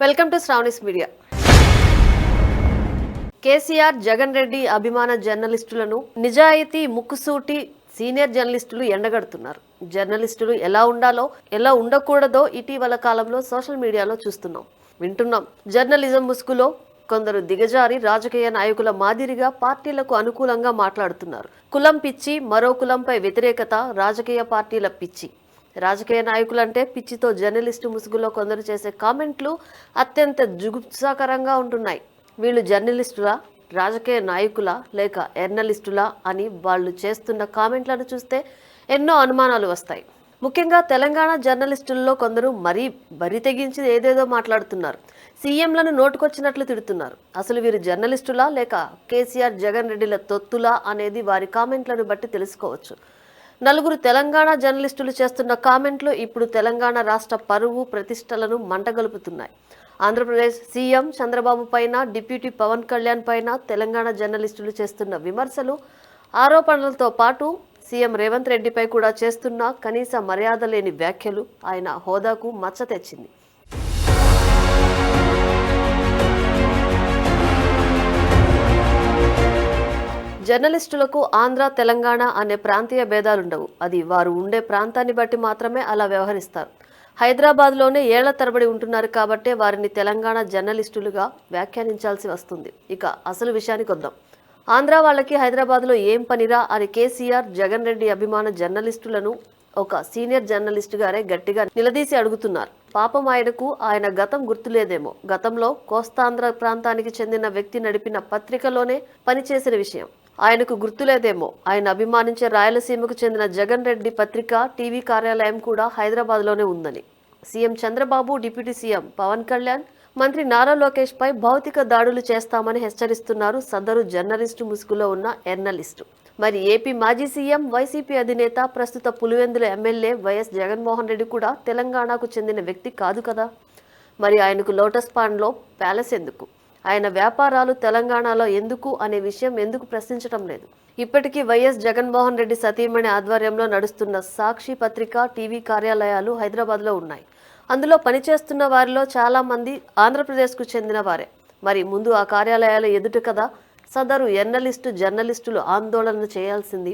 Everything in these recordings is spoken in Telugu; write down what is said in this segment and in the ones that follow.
Welcome to Sravani's media. KCR, Jagan Reddy అభిమాన జర్నలిస్టులను నిజాయితీ ముక్కుసూటి సీనియర్ జర్నలిస్టులు ఎండగడుతున్నారు. జర్నలిస్టులు ఎలా ఉండాలో, ఎలా ఉండకూడదో ఇటీవల కాలంలో సోషల్ మీడియాలో చూస్తున్నాం, వింటున్నాం. జర్నలిజం ముసుగులో కొందరు దిగజారి రాజకీయ నాయకుల మాదిరిగా పార్టీలకు అనుకూలంగా మాట్లాడుతున్నారు. కులం పిచ్చి, మరో కులంపై వ్యతిరేకత, రాజకీయ పార్టీల పిచ్చి. రాజకీయ నాయకులంటే పిచ్చితో జర్నలిస్టు ముసుగులో కొందరు చేసే కామెంట్లు అత్యంత జుగుప్సాకరంగా ఉంటున్నాయి. వీళ్ళు జర్నలిస్టులా, రాజకీయ నాయకులా, లేక ఎర్నలిస్టులా అని వాళ్ళు చేస్తున్న కామెంట్లను చూస్తే ఎన్నో అనుమానాలు వస్తాయి. ముఖ్యంగా తెలంగాణ జర్నలిస్టుల్లో కొందరు మరీ బరి తెగించి ఏదేదో మాట్లాడుతున్నారు. సీఎంలను నోటుకొచ్చినట్లు తిడుతున్నారు. అసలు వీరు జర్నలిస్టులా, లేక కేసీఆర్, జగన్ రెడ్డిల తొత్తులా అనేది వారి కామెంట్లను బట్టి తెలుసుకోవచ్చు. నలుగురు తెలంగాణ జర్నలిస్టులు చేస్తున్న కామెంట్లు ఇప్పుడు తెలంగాణ రాష్ట్ర పరువు ప్రతిష్టలను మంటగలుపుతున్నాయి. ఆంధ్రప్రదేశ్ సీఎం చంద్రబాబు పైన, డిప్యూటీ పవన్ కళ్యాణ్ పైన తెలంగాణ జర్నలిస్టులు చేస్తున్న విమర్శలు, ఆరోపణలతో పాటు సీఎం రేవంత్ రెడ్డిపై కూడా చేస్తున్న కనీస మర్యాద లేని వ్యాఖ్యలు ఆయన హోదాకు మచ్చ తెచ్చింది. జర్నలిస్టులకు ఆంధ్ర, తెలంగాణ అనే ప్రాంతీయ భేదాలుండవు. అది వారు ఉండే ప్రాంతాన్ని బట్టి మాత్రమే అలా వ్యవహరిస్తారు. హైదరాబాద్లోనే ఏళ్ల తరబడి ఉంటున్నారు కాబట్టే వారిని తెలంగాణ జర్నలిస్టులుగా వ్యాఖ్యానించాల్సి వస్తుంది. ఇక అసలు విషయానికి వద్దాం. ఆంధ్ర వాళ్ళకి హైదరాబాద్లో ఏం పనిరా అని కేసీఆర్, జగన్ రెడ్డి అభిమాన జర్నలిస్టులను ఒక సీనియర్ జర్నలిస్టు గారే గట్టిగా నిలదీసి అడుగుతున్నారు. పాపం ఆయనకు ఆయన గతం గుర్తులేదేమో. గతంలో కోస్తాంధ్ర ప్రాంతానికి చెందిన వ్యక్తి నడిపిన పత్రికలోనే పనిచేసిన విషయం ఆయనకు గుర్తులేదేమో. ఆయన అభిమానించే రాయలసీమకు చెందిన జగన్ రెడ్డి పత్రిక, టీవీ కార్యాలయం కూడా హైదరాబాద్లోనే ఉందని CM Chandrababu, deputy CM Pavan Kalyan, మంత్రి నారా లోకేష్ పై భౌతిక దాడులు చేస్తామని హెచ్చరిస్తున్నారు సదరు జర్నలిస్టు ముసుగులో ఉన్న ఎర్నలిస్టు. మరి ఏపీ మాజీ సీఎం, వైసీపీ అధినేత, ప్రస్తుత పులివెందుల ఎమ్మెల్యే వైఎస్ జగన్మోహన్ రెడ్డి కూడా తెలంగాణకు చెందిన వ్యక్తి కాదు కదా. మరి ఆయనకు లోటస్ పాండ్లో ప్యాలెస్ ఎందుకు? ఆయన వ్యాపారాలు తెలంగాణలో ఎందుకు అనే విషయం ఎందుకు ప్రశ్నించడం లేదు? ఇప్పటికీ వైఎస్ జగన్మోహన్ రెడ్డి సతీమణి ఆధ్వర్యంలో నడుస్తున్న సాక్షి పత్రిక, టీవీ కార్యాలయాలు హైదరాబాద్లో ఉన్నాయి. అందులో పనిచేస్తున్న వారిలో చాలా మంది ఆంధ్రప్రదేశ్కు చెందిన వారే. మరి ముందు ఆ కార్యాలయాల ఎదుట కదా సదరు ఎర్నలిస్టు జర్నలిస్టులు ఆందోళన చేయాల్సింది.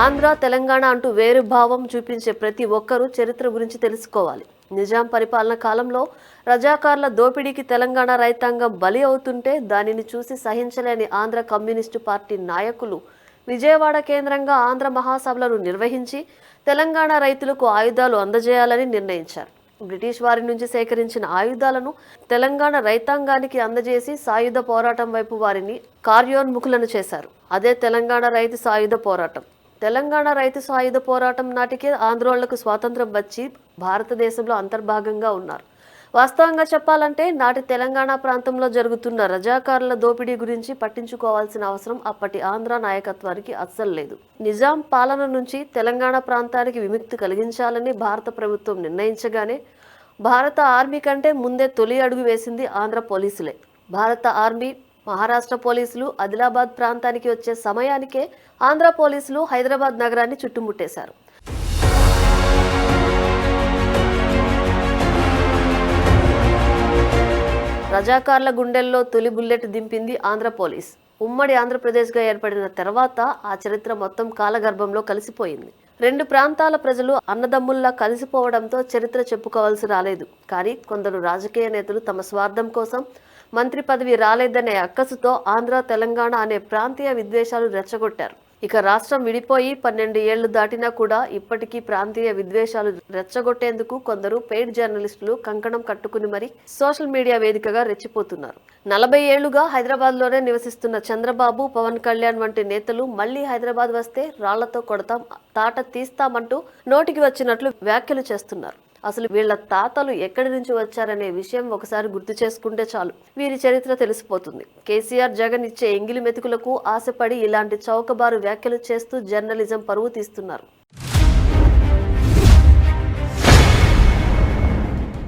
ఆంధ్ర, తెలంగాణ అంటూ వేరు భావం చూపించే ప్రతి ఒక్కరూ చరిత్ర గురించి తెలుసుకోవాలి. నిజాం పరిపాలన కాలంలో రజాకార్ల దోపిడీకి తెలంగాణ రైతాంగం బలి అవుతుంటే దానిని చూసి సహించలేని ఆంధ్ర కమ్యూనిస్టు పార్టీ నాయకులు విజయవాడ కేంద్రంగా ఆంధ్ర మహాసభలను నిర్వహించి తెలంగాణ రైతులకు ఆయుధాలు అందజేయాలని నిర్ణయించారు. బ్రిటిష్ వారి నుంచి సేకరించిన ఆయుధాలను తెలంగాణ రైతాంగానికి అందజేసి సాయుధ పోరాటం వైపు వారిని కార్యోన్ముఖులను చేశారు. అదే తెలంగాణ రైతు సాయుధ పోరాటం. తెలంగాణ రైతు సాయుధ పోరాటం నాటికే ఆంధ్రోళ్లకు స్వాతంత్రం వచ్చి భారతదేశంలో అంతర్భాగంగా ఉన్నారు. వాస్తవంగా చెప్పాలంటే నాటి తెలంగాణ ప్రాంతంలో జరుగుతున్న రజాకారుల దోపిడీ గురించి పట్టించుకోవాల్సిన అవసరం అప్పటి ఆంధ్ర నాయకత్వానికి అస్సలు లేదు. నిజాం పాలన నుంచి తెలంగాణ ప్రాంతానికి విముక్తి కలిగించాలని భారత ప్రభుత్వం నిర్ణయించగానే భారత ఆర్మీ కంటే ముందే తొలి అడుగు వేసింది ఆంధ్ర పోలీసులే. భారత ఆర్మీ, మహారాష్ట్ర పోలీసులు ఆదిలాబాద్ ప్రాంతానికి వచ్చే సమయానికే ఆంధ్ర పోలీసులు హైదరాబాద్ నగరాన్ని చుట్టుముట్టేశారు. రజాకార్ల గుండెల్లో తొలి బుల్లెట్ దింపింది ఆంధ్ర పోలీస్. ఉమ్మడి ఆంధ్రప్రదేశ్గా ఏర్పడిన తర్వాత ఆ చరిత్ర మొత్తం కాలగర్భంలో కలిసిపోయింది. రెండు ప్రాంతాల ప్రజలు అన్నదమ్ముల్లా కలిసిపోవడంతో చరిత్ర చెప్పుకోవాల్సి రాలేదు. కానీ కొందరు రాజకీయ నేతలు తమ స్వార్థం కోసం మంత్రి పదవి రాలేదనే అక్కసుతో ఆంధ్ర, తెలంగాణ అనే ప్రాంతీయ విద్వేషాలు రెచ్చగొట్టారు. ఇక రాష్ట్రం విడిపోయి 12 ఏళ్లు దాటినా కూడా ఇప్పటికీ ప్రాంతీయ విద్వేషాలు రెచ్చగొట్టేందుకు కొందరు పెయిడ్ జర్నలిస్టులు కంకణం కట్టుకుని మరీ సోషల్ మీడియా వేదికగా రెచ్చిపోతున్నారు. 40 ఏళ్లుగా హైదరాబాద్లోనే నివసిస్తున్న చంద్రబాబు, పవన్ కళ్యాణ్ వంటి నేతలు మళ్లీ హైదరాబాద్ వస్తే రాళ్లతో కొడతాం, తాట తీస్తామంటూ నోటికి వచ్చినట్లు వ్యాఖ్యలు చేస్తున్నారు. అసలు వీళ్ల తాతలు ఎక్కడి నుంచి వచ్చారనే విషయం ఒకసారి గుర్తు చేసుకుంటే చాలు వీరి చరిత్ర తెలిసిపోతుంది. కేసీఆర్, జగన్ ఇచ్చే ఎంగిలి మెతుకులకు ఆశపడి ఇలాంటి చౌకబారు వ్యాఖ్యలు చేస్తూ జర్నలిజం పరువు తీస్తున్నారు.